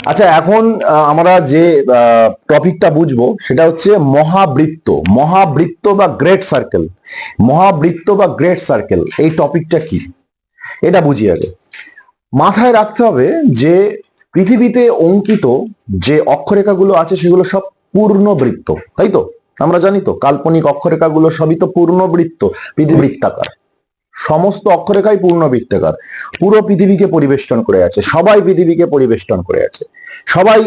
আচ্ছা, এখন আমরা যে টপিকটা বুঝবো সেটা হচ্ছে মহাবৃত্ত। মহাবৃত্ত বা গ্রেট সার্কেল। মহাবৃত্ত বা গ্রেট সার্কেল, এই টপিকটা কি এটা বুঝি আগে। মাথায় রাখতে হবে যে পৃথিবীতে অঙ্কিত যে অক্ষরেখাগুলো আছে সেগুলো সব পূর্ণবৃত্ত, তাই তো? আমরা জানি তো কাল্পনিক অক্ষরেখাগুলো সবই তো পূর্ণবৃত্ত, পৃথিবৃত্তাকার। সমস্ত অক্ষরেখাই পূর্ণবৃত্তাকার, পুরো পৃথিবীকে পরিবেষ্টন করে আছে, সবাই পৃথিবীকে পরিবেষ্টন করে আছে, সবাই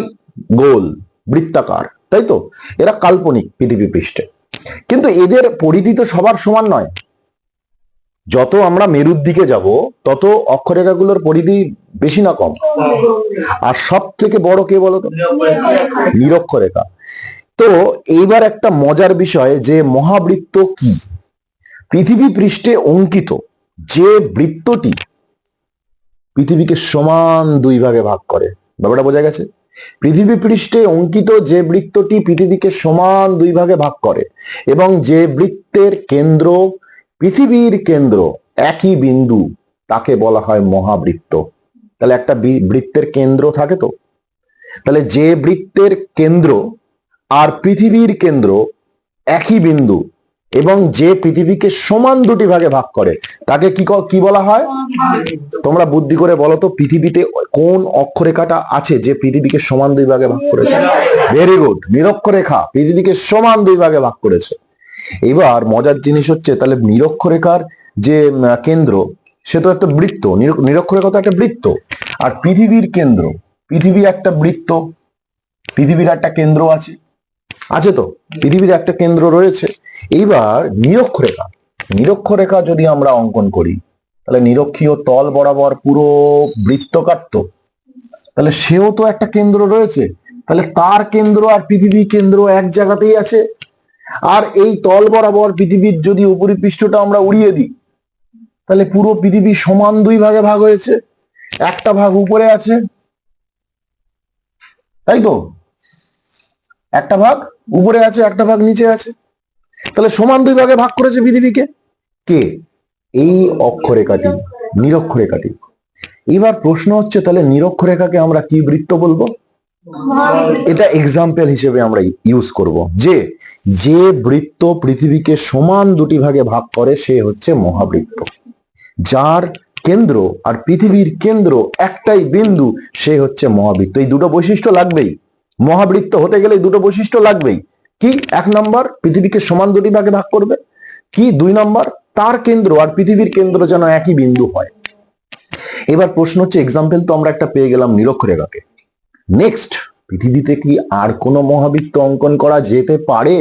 গোল বৃত্তাকার, তাই তো? এরা কাল্পনিক পৃথিবী পৃষ্ঠে, কিন্তু এদের পরিধি তো সবার সমান নয়। যত আমরা মেরুর দিকে যাব তত অক্ষরেখাগুলোর পরিধি বেশি না কম? আর সব থেকে বড় কে বলতো? নিরক্ষরেখা। তো এইবার একটা মজার বিষয় যে মহাবৃত্ত কি। পৃথিবী পৃষ্ঠে অঙ্কিত যে বৃত্তটি পৃথিবীকে সমান দুই ভাগে ভাগ করে, ব্যাপারটা বোঝা গেছে? পৃথিবী পৃষ্ঠে অঙ্কিত যে বৃত্তটি পৃথিবীকে সমান দুই ভাগে ভাগ করে এবং যে বৃত্তের কেন্দ্র পৃথিবীর কেন্দ্র একই বিন্দু, তাকে বলা হয় মহাবৃত্ত। তাহলে একটা বৃত্তের কেন্দ্র থাকে তো, তাহলে যে বৃত্তের কেন্দ্র আর পৃথিবীর কেন্দ্র একই বিন্দু এবং যে পৃথিবীকে সমান দুটি ভাগে ভাগ করে তাকে কি বলা হয়? তোমরা বুদ্ধি করে বলো তো, পৃথিবীতে কোন অক্ষরেখাটা আছে যে পৃথিবীকে সমান দুই ভাগে ভাগ করেছে? ভেরি গুড, নিরক্ষরেখা পৃথিবীকে সমান দুই ভাগে ভাগ করেছে। এবার মজার জিনিস হচ্ছে, তাহলে নিরক্ষরেখার যে কেন্দ্র সে তো একটা বৃত্ত, নিরক্ষরেখা তো একটা বৃত্ত, আর পৃথিবীর কেন্দ্র, পৃথিবী একটা বৃত্ত, পৃথিবীর একটা কেন্দ্র আছে, আছে তো? পৃথিবীর একটা কেন্দ্র রয়েছে। এইবার নিরক্ষরেখা, নিরক্ষরেখা যদি আমরা অঙ্কন করি তাহলে নিরক্ষীয় তল বরাবর পুরো বৃত্তকার তো, তাহলে সেও তো একটা কেন্দ্র রয়েছে, তাহলে তার কেন্দ্র আর পৃথিবীর কেন্দ্র এক জায়গাতেই আছে। আর এই তল বরাবর পৃথিবীর যদি উপরিপৃষ্ঠটা আমরা উড়িয়ে দিই তাহলে পুরো পৃথিবী সমান দুই ভাগে ভাগ হয়েছে, একটা ভাগ উপরে আছে, তাই তো? একটা ভাগ উপরে আছে, একটা ভাগ নিচে আছে, তাহলে সমান দুই ভাগে ভাগ করেছে পৃথিবীকে কে? এই অক্ষরেখাটি, নিরক্ষরেখাটি। এবার প্রশ্ন হচ্ছে, তাহলে নিরক্ষরেখাকে আমরা কি বৃত্ত বলবো? এটা এক্সাম্পল হিসেবে আমরা ইউজ করব যে যে বৃত্ত পৃথিবীকে সমান দুটি ভাগে ভাগ করে সে হচ্ছে মহাবৃত্ত। যার কেন্দ্র আর পৃথিবীর কেন্দ্র একটাই বিন্দু সে হচ্ছে মহাবৃত্ত। এই দুটো বৈশিষ্ট্য লাগবেই, মহাবৃত্ত হতে গেলে দুটো বৈশিষ্ট্য লাগবেই। কি? এক নম্বর, পৃথিবীকে সমান দুটি ভাগে ভাগ করবে। কি? দুই নম্বর, তার কেন্দ্র আর পৃথিবীর কেন্দ্র যেন একই বিন্দু হয়। এবার প্রশ্ন হচ্ছে, এক্সাম্পল তো আমরা একটা পেয়ে গেলাম নিরক্ষরেখাকে। নেক্সট, পৃথিবীতে কি আর কোনো মহাবৃত্ত অঙ্কন করা যেতে পারে?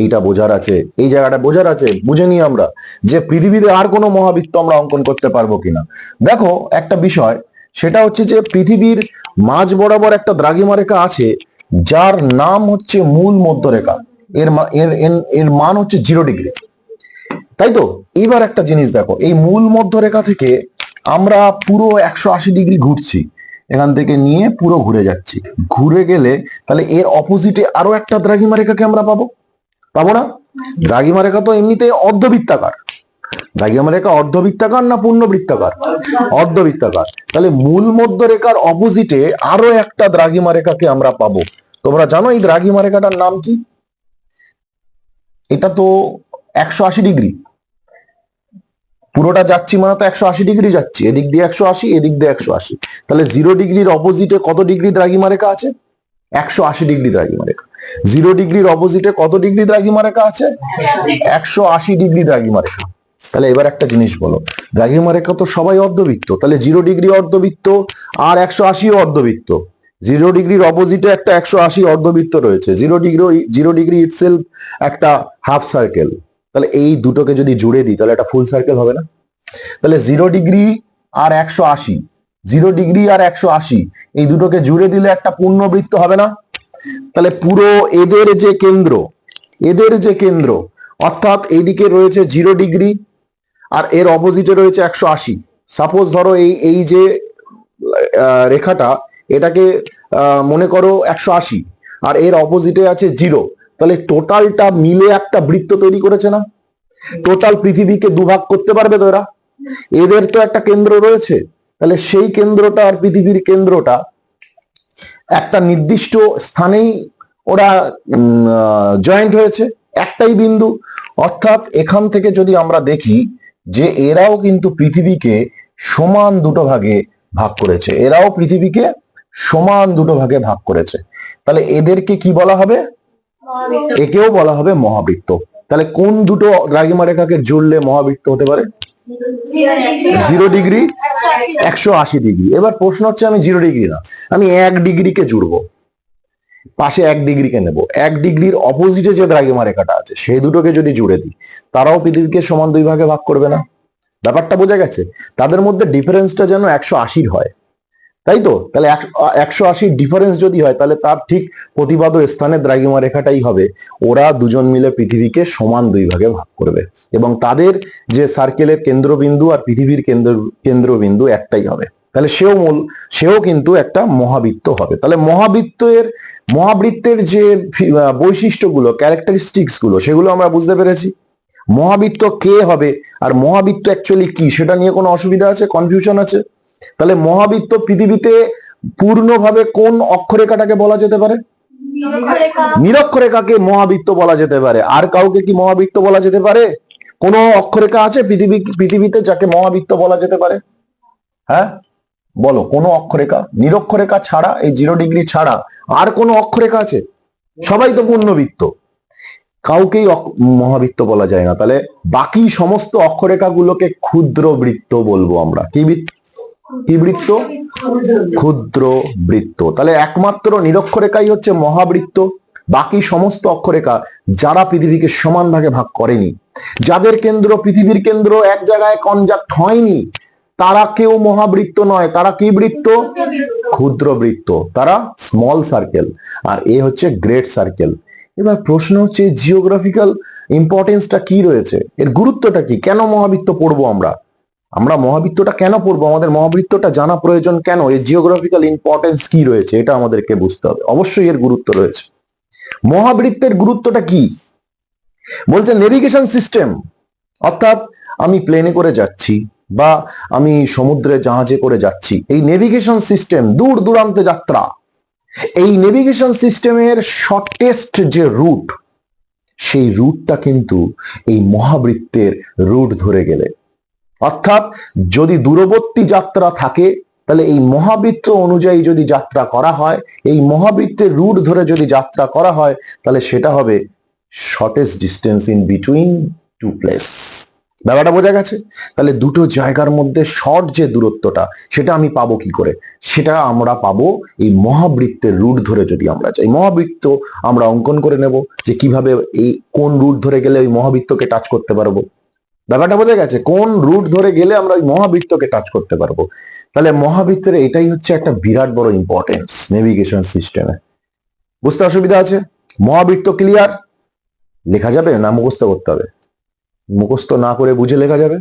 এইটা বোঝার আছে, এই জায়গাটা বোঝার আছে। বুঝে নিই আমরা যে পৃথিবীতে আর কোনো মহাবৃত্ত আমরা অঙ্কন করতে পারবো কিনা। দেখো একটা বিষয়, সেটা হচ্ছে যে পৃথিবীর মাঝ বরাবর একটা দ্রাঘিমা রেখা আছে যার নাম হচ্ছে মূল মধ্যরেখা। এর মান হচ্ছে 0 ডিগ্রি, তাই তো? এবার একটা জিনিস দেখো, এই মূল মধ্যরেখা থেকে আমরা পুরো 180 ডিগ্রি ঘুরছি, এখান থেকে নিয়ে পুরো ঘুরে যাচ্ছি। ঘুরে গেলে তাহলে এর অপোজিটে আরো একটা দ্রাঘিমা রেখাকে আমরা পাবো, পাবো না? দ্রাঘিমা রেখা তো এমনিতে অর্ধবৃত্তাকার। দ্রাঘিমা রেখা অর্ধবৃত্তাকার না পূর্ণবৃত্তাকার? অর্ধবৃত্তাকার। তাহলে মূল মধ্যরেখার অপোজিটে আরো একটা দ্রাঘিমা রেখাকে আমরা পাবো। তোমরা জানো এই দ্রাঘিমা রেখাটার নাম কি? এটা তো 180 ডিগ্রি, পুরোটা যাচ্ছি মানে তো 180 ডিগ্রি যাচ্ছি, এদিক দিয়ে 180, এদিক দিয়ে 180। তাহলে 0 ডিগ্রির অপোজিটে কত ডিগ্রি দ্রাঘিমা রেখা আছে? 180 ডিগ্রি দ্রাঘিমা রেখা। 0 ডিগ্রির অপোজিটে কত ডিগ্রি দ্রাঘিমা রেখা আছে? 180 ডিগ্রি দ্রাঘিমা রেখা। তাহলে এবার একটা জিনিস বলো, দ্রাঘিমা রেখা তো সবাই অর্ধবৃত্ত, তাহলে 0 ডিগ্রি অর্ধবৃত্ত আর 180 অর্ধবৃত্ত। 0 ডিগ্রির অপোজিটে একটা 180 অর্ধবৃত্ত রয়েছে। 0 ডিগ্রি ইটসেলফ একটা হাফ সার্কেল। তাহলে এই দুটোকে যদি জুড়ে দিই তাহলে একটা ফুল সার্কেল হবে না? তাহলে 0 ডিগ্রি আর 180, 0 ডিগ্রি আর 180 এই দুটোকে জুড়ে দিলে একটা পূর্ণবৃত্ত হবে না? তাহলে পুরো এদের যে কেন্দ্র, এদের যে কেন্দ্র, অর্থাৎ এইদিকে রয়েছে 0 ডিগ্রি আর এর অপোজিটে রয়েছে 180। সাপোজ ধরো এই যে রেখাটা, এটাকে মনে করো 180 আর এর অপোজিটে আছে 0, তাহলে টোটালটা মিলে একটা বৃত্ত তৈরি করেছে না? টোটাল পৃথিবীকে দুভাগ করতে পারবে তো এরা? এদের তো একটা কেন্দ্র রয়েছে, তাহলে সেই কেন্দ্রটা আর পৃথিবীর কেন্দ্রটা একটা নির্দিষ্ট স্থানেই ওরা জয়েন্ট হয়েছে, একটাই বিন্দু। অর্থাৎ এখান থেকে যদি আমরা দেখি যে এরাও কিন্তু পৃথিবীকে সমান দুটো ভাগে ভাগ করেছে, এরাও পৃথিবীকে সমান দুটো ভাগে ভাগ করেছে, তাহলে এদেরকে কি বলা হবে? একেও বলা হবে মহাবৃত্ত। তাহলে কোন দুটো দ্রাঘিমা রেখাকে জুড়লে মহাবৃত্ত হতে পারে? 0 ডিগ্রি, 180 ডিগ্রি। এবার প্রশ্ন হচ্ছে আমি 0 ডিগ্রি না, আমি 1 ডিগ্রিকে জুড়বো, পাশে 1 ডিগ্রিকে নেব, 1 ডিগ্রির অপোজিটে যে দ্রাঘিমা রেখাটা আছে সেই দুটোকে যদি জুড়ে দিই, তারাও পৃথিবীকে সমান দুই ভাগে ভাগ করবে না? ব্যাপারটা বোঝা গেছে? তাদের মধ্যে ডিফারেন্সটা যেন 180 হয়, তাই তো? তাহলে 180 ডিফারেন্স যদি হয়, তাহলে তার ঠিক প্রতিবাদ স্থানের দ্রাঘিমা রেখাটাই হবে, ওরা দুজন মিলে পৃথিবীকে সমান দুই ভাগে ভাগ করবে, এবং তাদের যে সার্কেলের কেন্দ্রবিন্দু আর পৃথিবীর কেন্দ্রবিন্দু একটাই হবে। তাহলে সেও কিন্তু একটা মহাবৃত্ত হবে। তাহলে মহাবৃত্তের যে বৈশিষ্ট্যগুলো, ক্যারেক্টারিস্টিক্স গুলো, সেগুলো আমরা বুঝতে পেরেছি। মহাবৃত্ত কে হবে আর মহাবৃত্ত অ্যাকচুয়ালি কি, সেটা নিয়ে কোনো অসুবিধা আছে, কনফিউশন আছে? তাহলে মহাবৃত্ত পৃথিবীতে পূর্ণভাবে কোন অক্ষরেখাটাকে বলা যেতে পারে? নিরক্ষরেখাকে মহাবৃত্ত বলা যেতে পারে। আর কাউকে কি মহাবৃত্ত বলা যেতে পারে? কোন অক্ষরেখা আছে পৃথিবীতে যাকে মহাবৃত্ত বলা যেতে পারে? হ্যাঁ বলো, কোন অক্ষরেখা? নিরক্ষরেখা ছাড়া, এই 0 ডিগ্রি ছাড়া আর কোন অক্ষরেখা আছে? সবাই তো পূর্ণবৃত্ত, কাউকেই মহাবৃত্ত বলা যায় না। তাহলে বাকি সমস্ত অক্ষরেখাগুলোকে ক্ষুদ্র বৃত্ত বলবো আমরা। কি বৃত্ত? ক্ষুদ্র বৃত্ত। তাহলে একমাত্র নিরক্ষরেখাই হচ্ছে মহাবৃত্ত, বাকি সমস্ত অক্ষরেখা যারা পৃথিবীকে সমান ভাগে ভাগ করেনি, যাদের কেন্দ্র পৃথিবীর কেন্দ্র এক জায়গায় কনজাক্ট হয়নি, তারা কেউ মহাবৃত্ত নয়। তারা কি বৃত্ত? ক্ষুদ্র বৃত্ত, তারা স্মল সার্কেল। আর এ হচ্ছে গ্রেট সার্কেল। এবার প্রশ্ন হচ্ছে জিওগ্রাফিক্যাল ইম্পর্টেন্সটা কি রয়েছে, এর গুরুত্বটা কি, কেন মহাবৃত্ত পড়বো আমরা মহাবৃত্তটা কেন পড়বো, আমাদের মহাবৃত্তটা জানা প্রয়োজন কেন, এর জিওগ্রাফিক্যাল ইম্পর্টেন্স কি রয়েছে, এটা আমাদেরকে বুঝতে হবে। অবশ্যই এর গুরুত্ব রয়েছে। মহাবৃত্তের গুরুত্বটা কি? বলছে নেভিগেশন সিস্টেম, অর্থাৎ আমি প্লেনে করে যাচ্ছি বা আমি সমুদ্রে জাহাজে করে যাচ্ছি, এই নেভিগেশন সিস্টেম, দূর দূরান্তে যাত্রা, এই নেভিগেশন সিস্টেমের শর্টেস্ট যে রুট, সেই রুটটা কিন্তু এই মহাবৃত্তের রুট ধরে গেলে, অর্থাৎ যদি দূরবর্তী যাত্রা থাকে, তাহলে এই মহাবৃত্ত অনুযায়ী যদি যাত্রা করা হয়, এই মহাবৃত্তের রুট ধরে যদি যাত্রা করা হয়, তাহলে সেটা হবে shortest distance in between two place. ব্যাপারটা বোঝা গেছে? তাহলে দুটো জায়গার মধ্যে শর্ট যে দূরত্বটা, সেটা আমি পাবো কি করে? সেটা আমরা পাবো এই মহাবৃত্তের রুট ধরে যদি আমরা যাই। মহাবৃত্ত আমরা অঙ্কন করে নেব যে কিভাবে এই কোন রুট ধরে গেলে ওই মহাবৃত্তকে টাচ করতে পারবো। ব্যাপারটা বোঝা গেছে? কোন রুট ধরে গেলে আমরা ওই মহাবৃত্তকে টাচ করতে পারবো। তাহলে মহাবৃত্তের এটাই হচ্ছে একটা বিরাট বড় ইম্পর্টেন্স নেভিগেশন সিস্টেমে। বুঝতে অসুবিধা আছে? মহাবৃত্ত ক্লিয়ার? লেখা যাবে না মুখস্থ করতে হবে? মুখস্থ না করে বুঝে লেখা যাবে,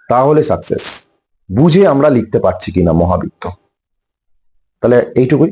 তাহলে সাকসেস। বুঝে আমরা লিখতে পারছি কিনা মহাবৃত্ত, তাহলে এইটুকুই।